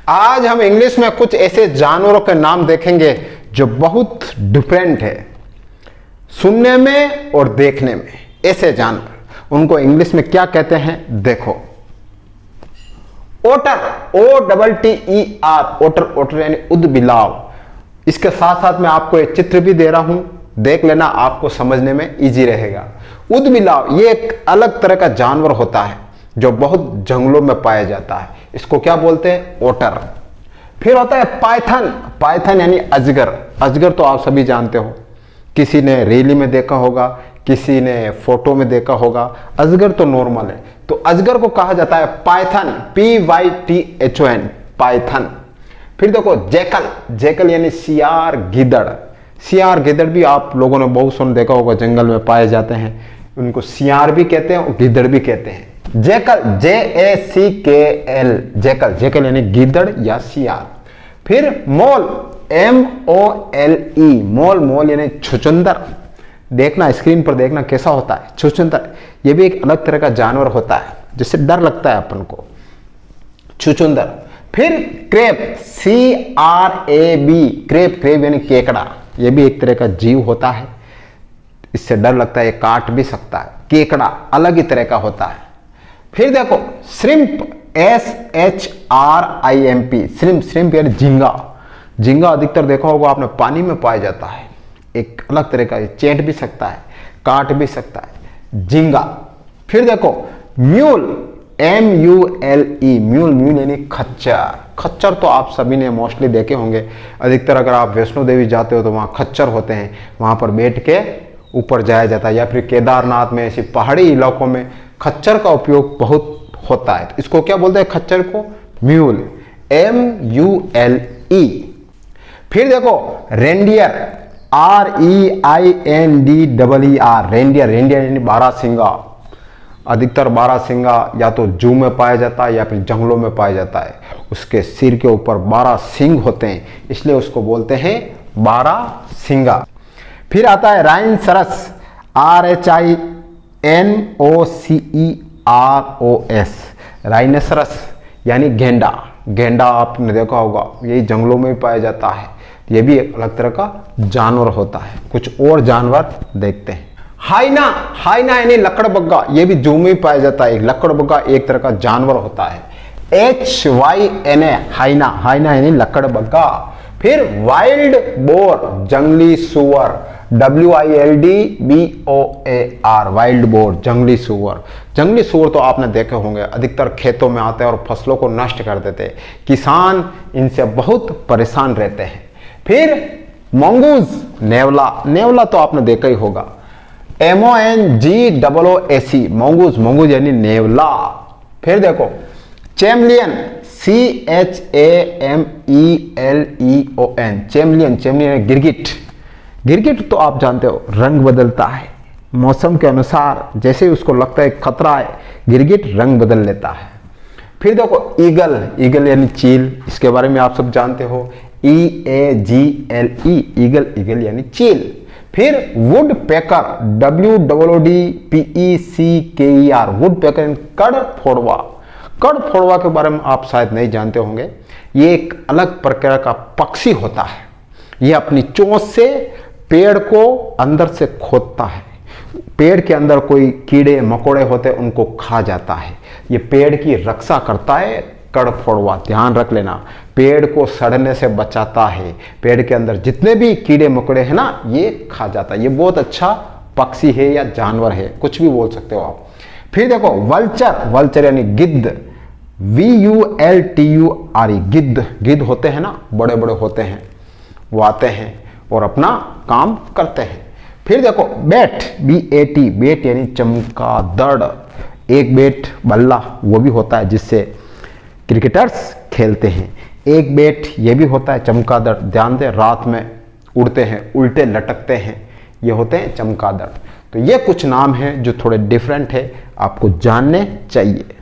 आज हम इंग्लिश में कुछ ऐसे जानवरों के नाम देखेंगे जो बहुत डिफरेंट है सुनने में और देखने में। ऐसे जानवर, उनको इंग्लिश में क्या कहते हैं देखो। ओटर, OTTER, ओटर, ओटर यानी उदबिलाव। इसके साथ साथ मैं आपको एक चित्र भी दे रहा हूं, देख लेना, आपको समझने में इजी रहेगा। उदबिलाव ये एक अलग तरह का जानवर होता है जो बहुत जंगलों में पाया जाता है। इसको क्या बोलते हैं? ओटर। फिर होता है पाइथन। पाइथन यानी अजगर। अजगर तो आप सभी जानते हो, किसी ने रैली में देखा होगा, किसी ने फोटो में देखा होगा। अजगर तो नॉर्मल है, तो अजगर को कहा जाता है पाइथन, PYTHON, पाइथन। फिर देखो जैकल। जैकल यानी सियार, गिदड़। सियार गिदड़ भी आप लोगों ने बहुत सुन देखा होगा, जंगल में पाए जाते हैं। उनको सियार भी कहते हैं और गिदड़ भी कहते हैं। Jackal, JACKL, jackal. जैकल यानी गिदड़ या सियार। फिर मोल, MOLE, मोल। मोल यानी छुचुंदर। देखना, स्क्रीन पर देखना कैसा होता है छुचुंदर। ये भी एक अलग तरह का जानवर होता है जिससे डर लगता है अपन को, छुचुंदर। फिर क्रेब, CRAB, क्रेब। क्रेब यानी केकड़ा। ये भी एक तरह का जीव होता है, इससे डर लगता है, ये काट भी सकता है। केकड़ा अलग ही तरह का होता है। फिर देखो श्रिम्प, SHRIMP, श्रिम्प। श्रिम्प यानी झींगा। झींगा अधिकतर देखा होगा आपने, पानी में पाया जाता है। एक अलग तरह का, चेट भी सकता है, काट भी सकता है, झींगा। फिर देखो म्यूल, MULE, म्यूल। म्यूल यानी खच्चर। खच्चर तो आप सभी ने मोस्टली देखे होंगे। अधिकतर अगर आप वैष्णो देवी जाते हो तो वहाँ खच्चर होते हैं, वहाँ पर बैठ के ऊपर जाया जाता है। या फिर केदारनाथ में, ऐसी पहाड़ी इलाकों में खच्चर का उपयोग बहुत होता है। इसको क्या बोलते हैं खच्चर को? Mule, MULE। फिर देखो रेंडियर, REINDER, रेंडियर। रेंडियर यानी बारहसिंगा। अधिकतर बारहसिंगा या तो जू में पाया जाता है या फिर जंगलों में पाया जाता है। उसके सिर के ऊपर 12 सिंग होते हैं, इसलिए उसको बोलते हैं बारहसिंगा। फिर आता है राइनोसेरस, RHINOCEROS, राइनोसेरस यानी गेंडा। गेंडा आपने देखा होगा, यही जंगलों में भी पाया जाता है। ये भी एक अलग तरह का जानवर होता है। कुछ और जानवर देखते हैं। हाइना, हाइना यानी लकड़बग्गा। ये भी जू में ही पाया जाता है। लकड़बग्गा एक तरह का जानवर होता है, HYNA, हाइना। हाइना यानी लकड़बग्गा। फिर वाइल्ड बोर, जंगली सुअर, WILDBOAR, वाइल्ड बोर, जंगली सुअर। जंगली सुअर तो आपने देखे होंगे, अधिकतर खेतों में आते हैं और फसलों को नष्ट कर देते हैं। किसान इनसे बहुत परेशान रहते हैं। फिर मंगूज, नेवला। नेवला तो आपने देखा ही होगा, MONGOOC, मंगूज। मंगूज यानी नेवला। फिर देखो चैमलियन, CHAMELEON, चैमलियन। चैमलियन यानी गिरगिट। गिरगिट तो आप जानते हो, रंग बदलता है मौसम के अनुसार। जैसे ही उसको लगता है खतरा है, गिरगिट रंग बदल लेता है। फिर देखो ईगल। ईगल यानी चील। इसके बारे में आप सब जानते हो, EAGLE, ईगल। ईगल यानी चील। फिर वुड पैकर, WOODPECKER, वुड पैकर, कड़फोड़वा। कड़फोड़वा के बारे में आप शायद नहीं जानते होंगे। ये एक अलग प्रकार का पक्षी होता है। ये अपनी चोंच से पेड़ को अंदर से खोदता है। पेड़ के अंदर कोई कीड़े मकोड़े होते हैं, उनको खा जाता है। ये पेड़ की रक्षा करता है कड़फोड़वा, ध्यान रख लेना। पेड़ को सड़ने से बचाता है। पेड़ के अंदर जितने भी कीड़े मकोड़े हैं ना, ये खा जाता है। ये बहुत अच्छा पक्षी है या जानवर है, कुछ भी बोल सकते हो आप। फिर देखो वल्चर। वल्चर यानी गिद्ध, VULTURE, गिद्ध। गिद्ध होते हैं ना, बड़े बड़े होते हैं, वो आते हैं और अपना काम करते हैं। फिर देखो बैट, BAT, बैट यानी चमगादड़। एक बैट बल्ला वो भी होता है जिससे क्रिकेटर्स खेलते हैं। एक बैट ये भी होता है चमगादड़। ध्यान दें, रात में उड़ते हैं, उल्टे लटकते हैं, ये होते हैं चमगादड़। तो ये कुछ नाम हैं जो थोड़े डिफरेंट है, आपको जानने चाहिए।